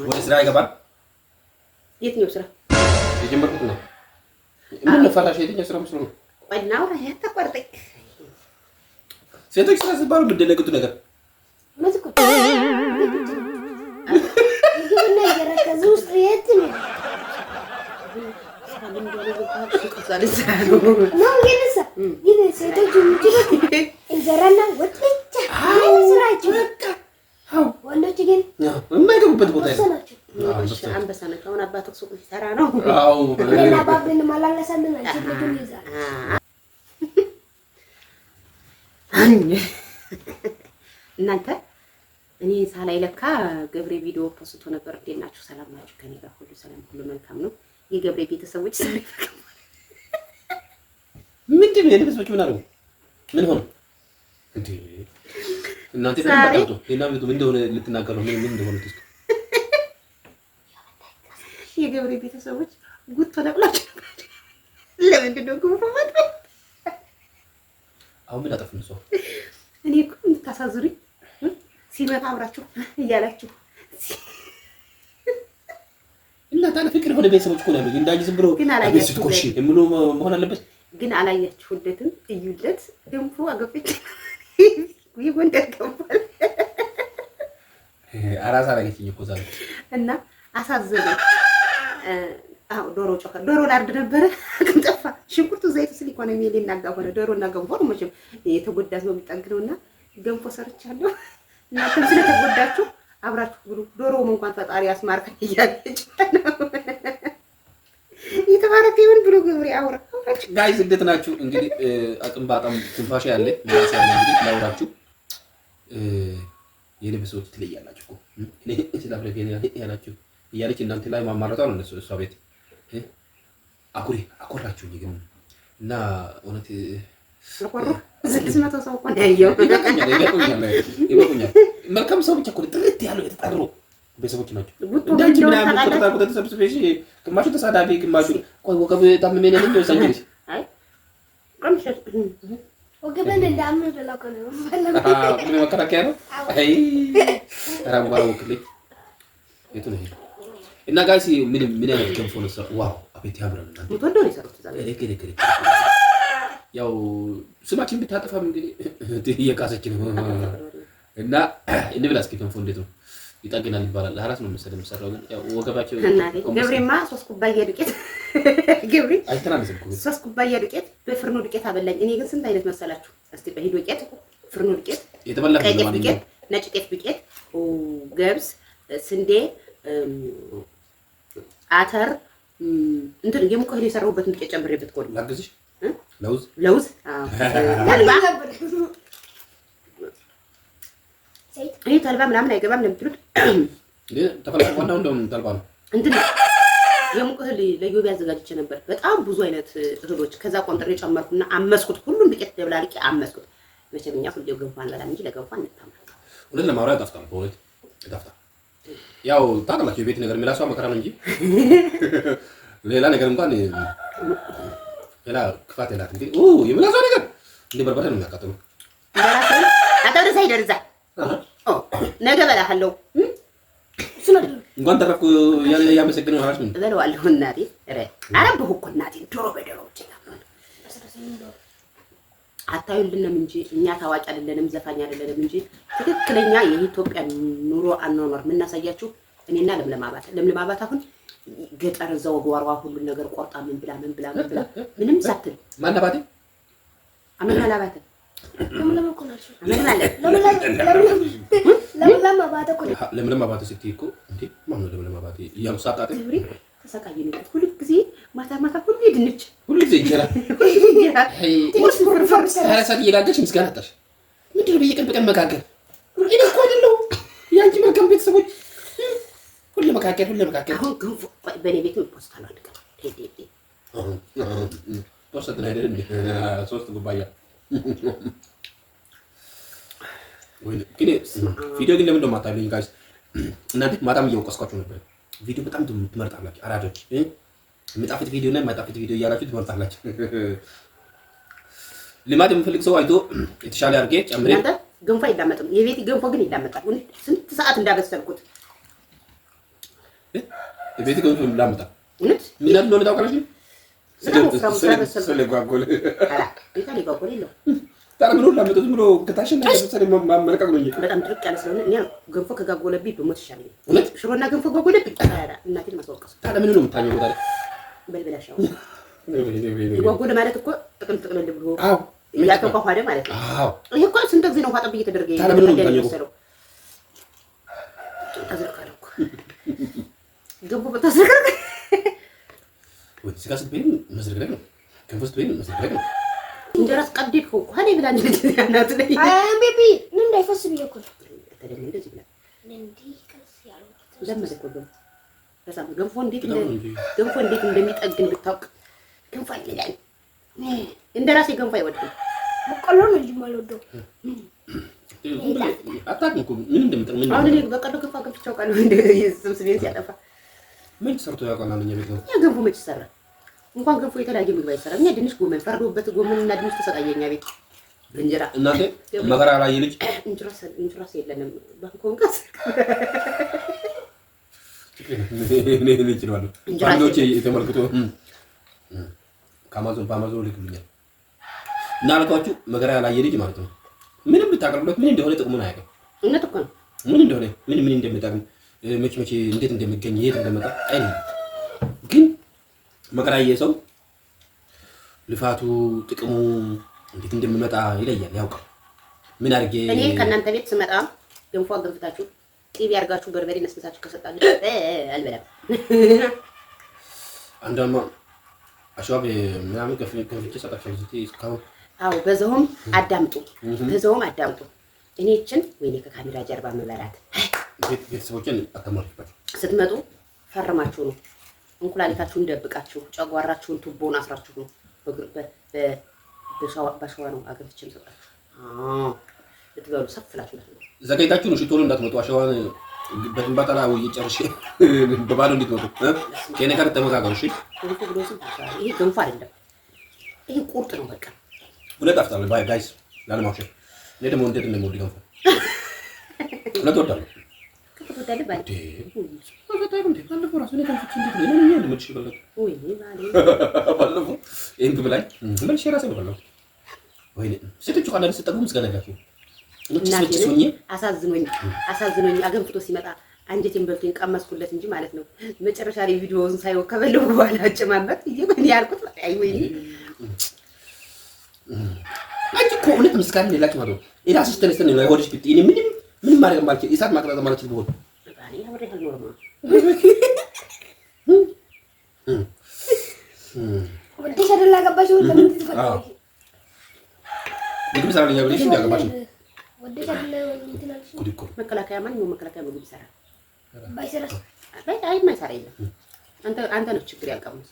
ወደ ስራ ይገባል። የትኛው ስራ የጀመርኩት ነው? ምን ፈራሽ? የትኛው ስራ መስሎ ነው? ዋናው ነው ተቆርጠኝ። ሴቶች ስራ ሲባሉ የምትደነግጡ ነገር መዝኩ ይሄን ነገር ከዚህ ውስጥ የት ነው? ይሄ ሴቶች የሚችሉት እንጀራና ወጥ ብቻ ስራቸው። ወንዶች ግን የማይገቡበት ቦታ ናቸው። አንበሳ ነች። አሁን አባትህ ሱቅ ሊሰራ ነው። ሌላ ባብን ማላለሳለን አንቺ ልጅን ይዛል። እናንተ እኔ ሳላይ ለካ ገብሬ ቪዲዮ ፖስቶ ነበር። እንዴት ናችሁ? ሰላም ናችሁ? ከኔ ጋር ሁሉ ሰላም፣ ሁሉ መልካም ነው። የገብሬ ቤተሰቦች ዛሬ ምንድን ነው የቤተሰቦች ምን አደረጉ? ምን ሆነ እንዴ? እናንተ ተናገሩ። እና ምን እንደሆነ ልትናገሩ ነው? ምን እንደሆነ ትስኩ የገብሬ ቤተሰቦች ጉድ ተለቅላችሁ ለምንድን ነው ጉድ ማለት? አሁን ምን አጠፋን? ሰው እኔ እኮ የምታሳዝሩኝ ሲመጣ አብራችሁ እያላችሁ እና ታዲያ ፍቅር የሆነ ቤተሰቦች እኮ ነው ያሉት። እንዳንቺ ዝም ብሎ ቤተሰቦች ኮሽ የምሉ መሆን አለበት። ግን አላያችሁለትም? እዩለት። ገንፎ አገፈች ይጎንደር ገንፏል። አራሳ አረገችኝ እኮ ዛሬ እና አሳዘነኝ። አዎ ዶሮ ጮኸ። ዶሮ ላርድ ነበረ ግን ጠፋ። ሽንኩርቱ ዘይቱ ስል ኢኮኖሚ ሊናጋ ሆነ። ዶሮና ገንፎ ነው መቼም የተጎዳ ሰው የሚጠግነውና ገንፎ ሰርቻለሁ። እናንተም ስለተጎዳችሁ አብራችሁ ብሉ። ዶሮውም እንኳን ፈጣሪ አስማርከኝ እያለች የተባረከ ይሁን ብሎ ገብሬ አውራ። ጋይስ እንዴት ናችሁ? እንግዲህ አቅም በጣም ትንፋሽ ያለ ማለት ያለ እንግዲህ ላውራችሁ የልብሶች ትለያላችሁ እኮ እኔ ስላብረገ ያላችሁ እያለች እናንተ ላይ ማማረቷ ነው። እነሱ እሷ ቤት አኮራችሁኝ ግን እና እውነት አኮራ 600 ሰው እኮ እንዳየው ይበቁኛል። መልካም ሰው ብቻ እኮ ጥርት ያለው የተጣሩ ቤተሰቦች ናቸው። እንዳንቺ ምናምን ተቆጣጣ ተሰብስበሽ ግማሹ ተሳዳቢ ግማሹ ቆይ ወገብ ታመመኝ ነኝ ነው ሰንጅ አይ ቆምሽ ወገበን እንዳምን ደላከ ነው ምን መከራከያ ነው? አይ ራምባው ወክልኝ የቱ ነው እና ጋይስ ምን አይነት ገንፎ ነው? ዋው አቤት ያምራል። እናንተ ወደው ነው የሰሩት ዛሬ እከለከለ ያው ስማችን ብታጠፋም እንግዲህ እየቃሰች ነው እና እንብላ እስኪ ገንፎ እንዴት ነው ይጣገናል ይባላል። አራስ ነው መሰለኝ የሚሰራው ግን ያው ወገባቸው ገብሬማ 3 ኩባያ ዱቄት ገብሬ አይተናነስም እኮ 3 ኩባያ ዱቄት በፍርኖ ዱቄት አበላኝ። እኔ ግን ስንት አይነት መሰላችሁ? እስቲ በሂዶ ዱቄት፣ ፍርኖ ዱቄት፣ የተበላ ዱቄት፣ ነጭ ጤፍ ዱቄት፣ ገብስ፣ ስንዴ፣ አተር እንትን የሙቀህ የሰራሁበትን ዱቄት ጨምሬበት ቆል ላግዝሽ ለውዝ ይሄ ተልባ ምናምን አይገባም ለምትሉት ግን ተፈላሽ ዋናው እንደውም ተልባ ነው። እንትን የሙቀህ ለዮብ ያዘጋጅቼ ነበር በጣም ብዙ አይነት እህሎች። ከዛ ቆንጥሬ ጨመርኩና አመስኩት። ሁሉን ዱቄት ደብላልቄ አመስኩት። መቼም እኛ ሁሌ ገንፎ አንበላም እንጂ ለገንፎ አንታማ። ሁሉን ለማውራት ይጣፍጣል። በእውነት ይጣፍጣል። ያው ታውቃላችሁ የቤት ነገር የሚላሷ መከራ ነው እንጂ ሌላ ነገር እንኳን ሌላ ክፋት የላት። እንግዲህ የሚላሷ ነገር እንደ በርበሬ ነው የሚያቃጥለው። አታውደሳ ይደርዛ ነገ በላሃለሁ እንኳን ተረፍኩ ያመሰግነው ራስ ምን እበለዋለሁ። እናቴ አረብሁ እኮ እናቴ ዶሮ በዶሮ ብቻ አታዩልንም እንጂ እኛ ታዋቂ አይደለንም፣ ዘፋኝ አይደለንም እንጂ ትክክለኛ የኢትዮጵያ ኑሮ አኗኗር የምናሳያችሁ እኔና ለምለም አባት አሁን ገጠር እዛው ጓሯ ሁሉን ነገር ቆርጣ ምን ብላ ምንም ሳትል ማናባቴ አመላላባቴ ለምለም እኮ ነው ለምለም አባቴ ስትይ እኮ እንዴ ማን ነው ለምለም አባቴ ያምሳቃቴ ተሰቃየኝ ሁሉ ጊዜ ማታ ሁሉ ድንች ሁሉ ጊዜ እንጀራ ሰራሳት እየጋገርሽ ምስጋና አጣሽ። ምንድን ነው በየቀን በቀን መጋገር? እኔ እኮ አይደለሁ ያንቺ መልካም ቤተሰቦች ሁሉ መጋገር አሁን ገንፎ በኔ ቤት ፖስት አለ አንድ ቀን ፖስት ነው አይደል? 3 ኩባያ ወይ ግን ቪዲዮ ግን ለምን እንደማታዩኝ ጋይስ እናንተ ማታም እየወቀስኳችሁ ነበር። ቪዲዮ በጣም ትመርጣላችሁ አራጆች። የሚጣፍጥ ቪዲዮ እና የማይጣፍጥ ቪዲዮ እያላችሁ ትመርጣላችሁ። ልማድ የምፈልግ ሰው አይቶ የተሻለ አድርጌ ጨምሬ እናንተ ገንፎ አይዳመጥም። የቤት ገንፎ ግን ይዳመጣል። ስንት ሰዓት እንዳበሰልኩት ቤት ገንፎ ላምጣ እውነት ምን እንደሆነ ታውቃለሽ? ስለጓጎለ ጓጎል የለውም። ታዲያ ምን ላምጣ? ዝም ብሎ ከታሽና ማመለቀቅ ነው እንጂ በጣም ድርቅ ያለ ስለሆነ እኔ ገንፎ ከጋጎለብኝ በሞት ይሻለኛል። እውነት ሽሮና ገንፎ ጓጎለብኝ እናቴን ማስወቀስ። ታዲያ ምን ነው የምታኘው ታዲያ? በልበላሻው ጓጎለ ማለት እኮ ጥቅል ብሎ አዎ ያተቋቋደ ማለት ነው። አዎ ይሄ እኮ ስንት ጊዜ ነው ውሃ ጠብ እየተደረገ ታዲያ ምን ነው የምታኘው? ተዘርካለኩ ገንፎ በተዘረከ ወይ ስጋ ስትበይ መዝረግ ነው። ገንፎ ስትበይ መዝረግ ነው። እንጀራስ ቀደድኩ እኮ ሀኔ ብላ እንጂ ያናት ላይ ቤቢ ምን እንዳይፈስ ብዬ እኮ ነው። ተደም እንደዚህ ብላ እንዲህ ቀስ ያለው ለምን እኮ ገንፎ እንዴት እንደሚጠግን ብታውቅ። ገንፎ አይደለም እንደራሴ ገንፎ አይወድም። በቆሎ ነው እንጂ የማልወደው። አታውቅም እኮ ምን እንደምጠቅም ምን አሁን እኔ በቆሎ ገንፎ አገብቼው ቃል እንደዚህ ስብስቤን ሲያጠፋ ምን ሰርቶ ያውቃል? እኛ ቤት ነው ገንፎ መች ይሰራል? እንኳን ገንፎ የተለያየ ምግብ አይሰራም። እኛ ድንች ጎመን ፈርዶበት ጎመንና ድንች ተሰቃየኛ ቤት በእንጀራ እናቴ መከራ ላይ ልጅ እንጀራስ የለንም ባንኮንካስ እኔ ይችላል ባንዶቼ የተመልክቶ በአማዞን ልክልኛል እና አልኳችሁ መከራ ላይ ልጅ ማለት ነው። ምንም ብታቀርቡለት ምን እንደሆነ ጥቅሙን አያውቅም። እውነት እኮ ነው። ምን እንደሆነ ምን እንደሚጠቅም መቼ እንዴት እንደሚገኝ የት እንደመጣ አይ ግን መከራዬ ሰው ልፋቱ ጥቅሙ እንዴት እንደሚመጣ ይለያል ያውቃል። ምን አድርጌ እኔ ከእናንተ ቤት ስመጣ ገንፎ አገንፍታችሁ ቅቤ አድርጋችሁ በርበሬ ነስነሳችሁ ከሰጣችሁ አልበላም። አንዳማ አሻብ ምናምን ከፍቼ ሰጣችሁ እስካሁን። አዎ በዛውም አዳምጡ። እኔ እችን ወይኔ ከካሜራ ጀርባ መበላት ቤተሰቦችን አተማርኩባቸው። ስትመጡ ፈርማችሁ ነው። እንቁላሊታችሁን ደብቃችሁ ጨጓራችሁን ቱቦውን አስራችሁ ነው በሸዋ ነው አገፍቼም ሰጣችሁ። ልትበሉ ሰፍላችሁ ነው። ዘጋይታችሁ ነው ሽቶሎ እንዳትመጡ። አሸዋን በግንባታ ላይ እየጨርሽ በባዶ እንድትመጡ ከኔ ጋር ተመካከሩ። እሺ ይሄ ገንፎ አይደለም፣ ይሄ ቁርጥ ነው። በቃ ሁለት አፍታለ ባይ ጋይስ ላለማውሸት እኔ ደግሞ እንዴት እንደምወድ ገንፎ ሁለት ወዳለሁ። ከተወዳለ ባይ ባለፈው ራሱ እኔ ገንፎ እንዴት ነው እኔ ልምድሽ ይበላል ወይ ባሌ ባለፈው ይሄን ብላኝ መልሽ ራሴ ነው ወይ ሴቶቹ ካላን ሲጠቁ ምስጋናላችሁ አሳዝኖኝ አገንፍቶ ሲመጣ አንጀቴን በልቶኝ ቀመስኩለት እንጂ ማለት ነው። መጨረሻ ላይ ቪዲዮውን ሳይው ከበለው በኋላ አጨማመጥ ይሄን ያልኩት አይ ወይ አንቺ እኮ እውነት ምስጋና ሌላችሁ ማለት ነው። ኢራስሽ ተነስተን ነው ሆድሽ ብት እኔ ምንም ማድረግ ማለት ኢሳት ማቀጣጠል ማለት ነው። ባኔ አብሬ አልኖርም ወደ ሸደላ ገባሽ ለምን ትፈልጊ? ምግብ ሰራልኛ ብለሽ እንዳገባሽ ወደ ሸደላ እንትን አልሽ። ኩዲኮ መከላከያ ማንኛውም መከላከያ ምግብ ይሰራል። ባይሰራስ አይ ማይሰራ የለም። አንተ ነው ችግር ያልቀመስ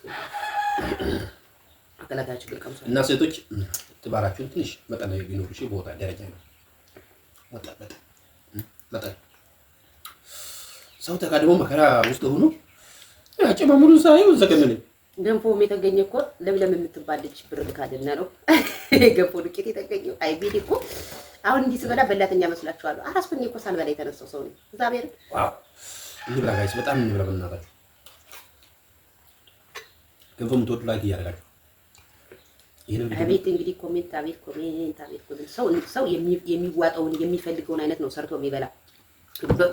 መከላከያ ችግር ቀምሶ እና ሴቶች ትባራችሁን ትንሽ መጠን ቢኖር እሺ። ቦታ ደረጃ ነው መጠን ሰው ተጋድሞ መከራ ውስጥ ሆኖ አጨማምሩ ሳይው ዘገነነ ገንፎም የተገኘ እኮ ለምለም የምትባል ልጅ ብር ልካልና ነው ገንፎ ዱቄት የተገኘው። አይ ቤት እኮ አሁን እንዲህ ስበላ በላተኛ መስላችኋለሁ። አራስኩኝ እኮ ሳልበላ የተነሳው ሰው ነው። እግዚአብሔር ዋው እንብላ ጋይስ፣ በጣም እንብላ በእናታችሁ። ገንፎ የምትወዱ ላይክ እያደረጋችሁ አቤት እንግዲህ ኮሜንት ሰው የሚዋጣውን የሚፈልገውን አይነት ነው ሰርቶ የሚበላ።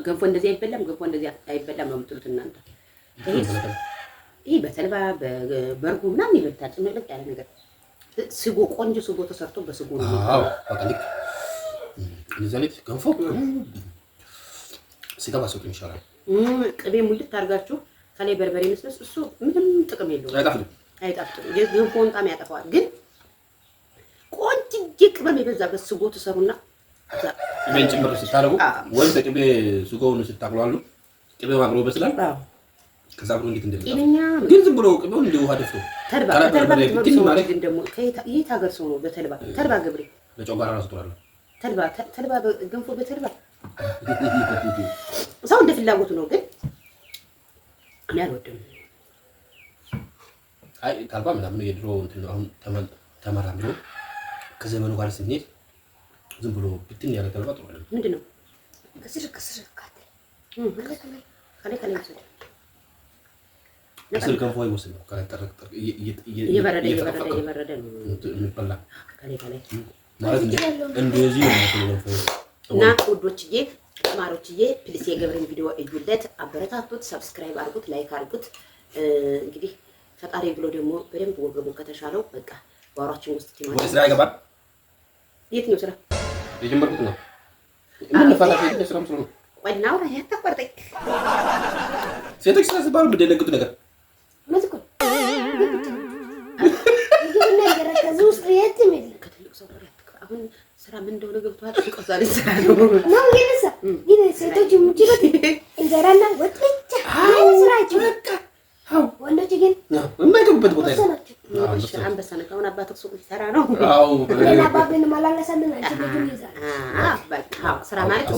ገንፎ እንደዚህ አይበላም፣ ገንፎ እንደዚህ አይበላም ነው የምትሉት እናንተ። ይሄ በተልባ በበርጎ ምናምን ይበልጣል። ጭምልቅ ያለ ነገር ስጎ ቆንጆ ስጎ ተሰርቶ በስጎ ነው። አዎ በቃ ልክ ለዛኔት ገንፎ ሲገባ ሰው ይሻላል። ቅቤ ሙልት አድርጋችሁ ከላይ በርበሬ መስለስ እሱ ምንም ጥቅም የለውም። አይጣፍጥም። ገንፎውን ጣም ያጠፋዋል። ግን ቆንጆ ቅመም የበዛበት ስጎ ተሰሩና ቅቤን ጭምር ስታደርጉ ወይ በቅቤ ስጎውን ስታቁላሉ ቅቤው አብሮ በስላል። አዎ ከዛ ብሎ እንዴት እንደሚጣፍጥ ግን ዝም ብሎ ቅቤው እንደ ውሃ ደፍቶ ተልባ ግን ደግሞ ከየት ሀገር ሰው ነው ተልባ ገብሬ ለጮጋራ ራሱ ጥሩ አይደለም። ተልባ ገንፎ በተልባ ሰው እንደ ፍላጎቱ ነው። ግን እኔ አልወድም። አይ ተልባ ምናምን የድሮ እንትን ነው። አሁን ተመራምሮ ከዘመኑ ጋር ስንሄድ ዝም ብሎ ብትን ያለ ተልባ ጥሩ አይደለም። ምንድነው ከስር ካለ ከላይ ወሰደ ስል ገንፎ ይወስድ ነው ከረጠረቅ እየበረደ ነው የሚበላ ከላይ ማለት እንደዚህ ነው ገንፎ እና ውዶችዬ ማሮችዬ ፕሊስ የገብረን ቪዲዮ እዩለት፣ አበረታቱት፣ ሰብስክራይብ አድርጉት፣ ላይክ አድርጉት። እንግዲህ ፈጣሪ ብሎ ደግሞ በደንብ ወገቡን ከተሻለው በቃ ጓሯችን ውስጥ ወደ ስራ ይገባል። የትኛው ስራ የጀመርኩት ነው? ምን ፈላፊ ስራ መስሎ ነው? ወናው ላይ ተቆርጠኝ ሴቶች ስራ ሲባሉ በደነግጡ ነገር መስኮ ይሄን ነገር ከዚህ ውስጥ የትም የለም። ከትልቅ ሰው ጋር አሁን ስራ ምን እንደሆነ ገብቷል። ቆዛሪ ስራ ነው ይነሳ ይሄ ሴቶች የሚችሉት እንጀራና ወጥ ብቻ ስራቸው በቃ ወንዶች ግን የማይገቡበት ቦታ አንበሳ ነው። አሁን አባትህ ሱቅ ሊሰራ ነው። አዎ ሌላ ባብን ማላለሰልን አንቺ ልጅ ይዛል። ስራ ማለት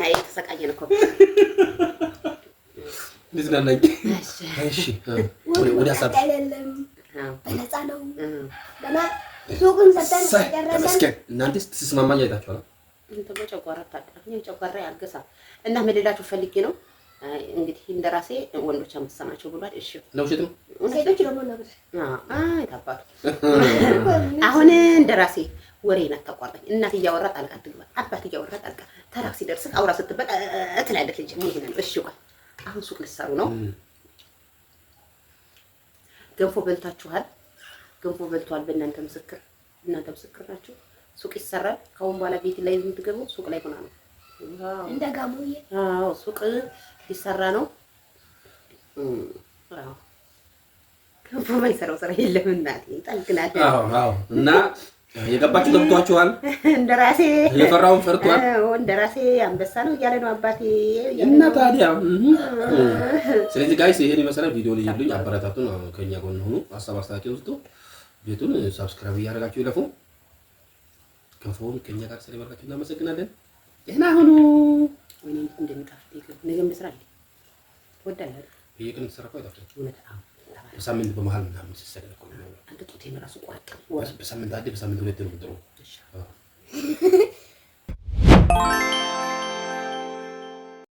አይ ተሰቃየን እኮ ልዝናናኝ። እሺ ወደ ሀሳብ በነፃ ነው ገና ሱቅን ሰጠን ጨረሰን። እናንተስ ትስማማኝ አይታችኋል? እንትን በጨጓራ ታደረኝ ጨጓራ ያልገሳል እና ምን ልላችሁ ፈልጌ ነው እንግዲህ እንደራሴ ወንዶች አንበሳ ናቸው ብሏል። እሺ ለውሸት ነው ሴቶች ደግሞ ነው አይ ታባቱ አሁን እንደራሴ ወሬን አታቋርጠኝ። እናት እያወራ ጣልቃ ትግባ፣ አባት እያወራ ጣልቃ ተራክሲ ደርስ አውራ ስትበቃ ትላለች ልጅ ምን ይሆናል? እሺ ቆይ አሁን ሱቅ ልትሰሩ ነው። ገንፎ በልታችኋል። ገንፎ በልቷል። በእናንተ ምስክር እናንተ ምስክር ናችሁ። ሱቅ ይሰራል። ካሁን በኋላ ቤት ላይ የምትገቡ ሱቅ ላይ ሆና ነው እንደ ጋሙዬ። አዎ ሱቅ ሊሰራ ነው። አዎ ገንፎ ማይሰራው ስራ የለም እናቴ ጠልቅናት። አዎ እና የገባችሁ ገብቷችኋል። እንደራሴ የፈራውን ፈርቷል። እንደራሴ አንበሳ ነው እያለ ነው አባቴ እና ታዲያ ስለዚህ ጋይስ ይሄን ይመስላል። ቪዲዮ ላይ ይሉኝ አበረታቱን፣ ከኛ ጎን ሆኑ፣ ሀሳብ አስተያየት ውስጡ ቤቱን ሰብስክራይብ እያደረጋችሁ ይለፉ። ገንፎውን ከኛ ጋር ስለበላችሁ እናመሰግናለን። ደህና ሁኑ። ወይኔ እንደምጣፍጥ ይገብ ነገም በስራ አይደል ወዳላል በየቀን ተሰራው አይታችሁ እውነት በሳምንት በመሃል ምናምን ሲሰደድ እኮ ነው። አንተ ጡቴን ራሱ ቆርጥ በሳምንት አንዴ በሳምንት ሁለቴ ነው የምትጠሩ።